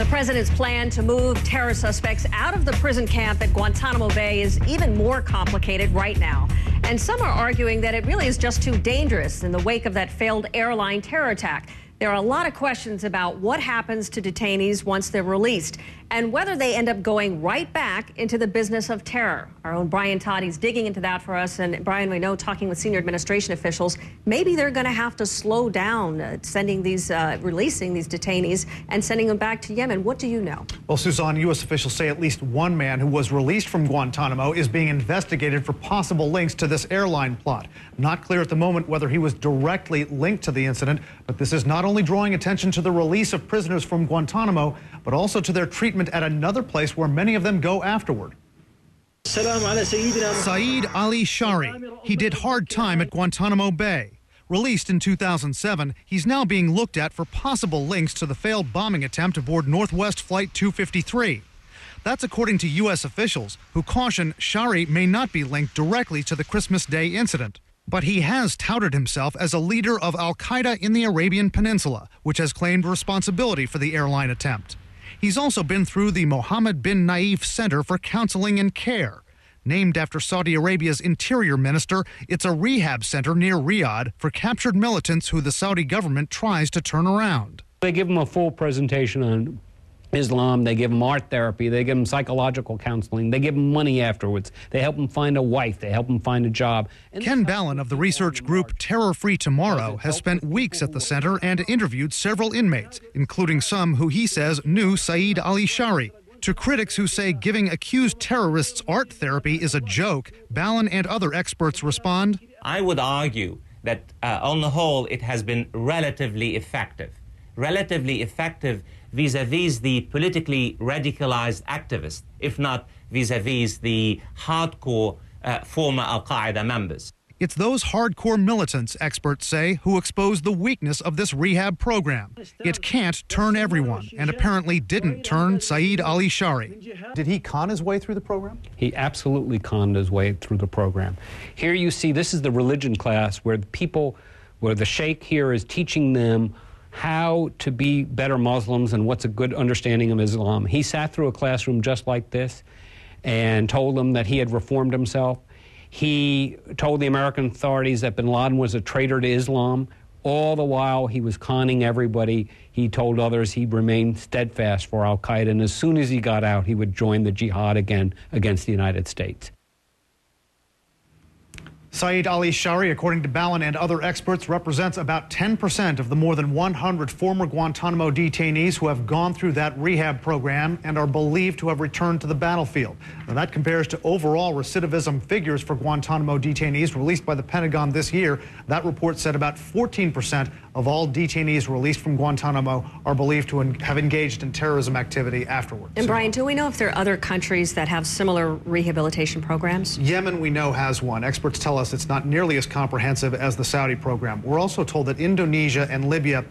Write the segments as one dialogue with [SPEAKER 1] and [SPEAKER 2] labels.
[SPEAKER 1] president's plan to move terror suspects out of the prison camp at Guantanamo Bay is even more complicated right now. And some are arguing that it really is just too dangerous in the wake of that failed airline terror attack. There are a lot of questions about what happens to detainees once they're released and whether they end up going right back into the business of terror. Our own Brian Toddy's digging into that for us. And Brian, we know, talking with senior administration officials, maybe they're going to have to slow down releasing these detainees and sending them back to Yemen. What do you know?
[SPEAKER 2] Well, Suzanne, U.S. officials say at least one man who was released from Guantanamo is being investigated for possible links to this airline plot. Not clear at the moment whether he was directly linked to the incident, but this is not only drawing attention to the release of prisoners from Guantanamo, but also to their treatment at another place where many of them go afterward. Saeed Ali Shari. He did hard time at Guantanamo Bay. Released in 2007, he's now being looked at for possible links to the failed bombing attempt aboard Northwest Flight 253. That's according to U.S. officials, who caution Shari may not be linked directly to the Christmas Day incident. But he has touted himself as a leader of al-Qaeda in the Arabian Peninsula, which has claimed responsibility for the airline attempt. He's also been through the Mohammed bin Naif Center for Counseling and Care. Named after Saudi Arabia's interior minister, it's a rehab center near Riyadh for captured militants who the Saudi government tries to turn around.
[SPEAKER 3] They give them a full presentation on Islam, they give them art therapy, they give them psychological counseling, they give them money afterwards, they help them find a wife, they help them find a job.
[SPEAKER 2] Ken Ballin of the research group Terror Free Tomorrow has spent weeks at the center and interviewed several inmates, including some who he says knew Saeed Ali Shari. To critics who say giving accused terrorists art therapy is a joke, Ballin and other experts respond.
[SPEAKER 4] I would argue that on the whole it has been relatively effective vis-a-vis the politically radicalized activists, if not vis-a-vis the hardcore former al-Qaeda members.
[SPEAKER 2] It's those hardcore militants, experts say, who expose the weakness of this rehab program. It can't turn everyone, and apparently didn't turn Saeed Ali Shari. Did he con his way through the program?
[SPEAKER 3] He absolutely conned his way through the program. Here you see, this is the religion class where the sheikh here is teaching them how to be better Muslims and what's a good understanding of Islam. He sat through a classroom just like this and told them that he had reformed himself. He told the American authorities that bin Laden was a traitor to Islam. All the while he was conning everybody. He told others he remained steadfast for al-Qaeda, and as soon as he got out, he would join the jihad again against the United States.
[SPEAKER 2] Saeed Ali Shari, according to Ballin and other experts, represents about 10% of the more than 100 former Guantanamo detainees who have gone through that rehab program and are believed to have returned to the battlefield. Now, that compares to overall recidivism figures for Guantanamo detainees released by the Pentagon this year. That report said about 14% of all detainees released from Guantanamo are believed to have engaged in terrorism activity afterwards.
[SPEAKER 1] And Brian, do we know if there are other countries that have similar rehabilitation programs?
[SPEAKER 2] Yemen, we know, has one. Experts tell us it's not nearly as comprehensive as the Saudi program. We're also told that Indonesia and Libya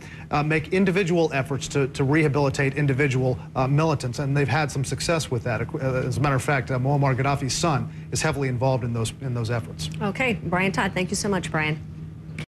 [SPEAKER 2] make individual efforts to rehabilitate individual militants, and they've had some success with that. As a matter of fact, Muammar Gaddafi's son is heavily involved in those efforts.
[SPEAKER 1] Okay, Brian Todd, thank you so much, Brian.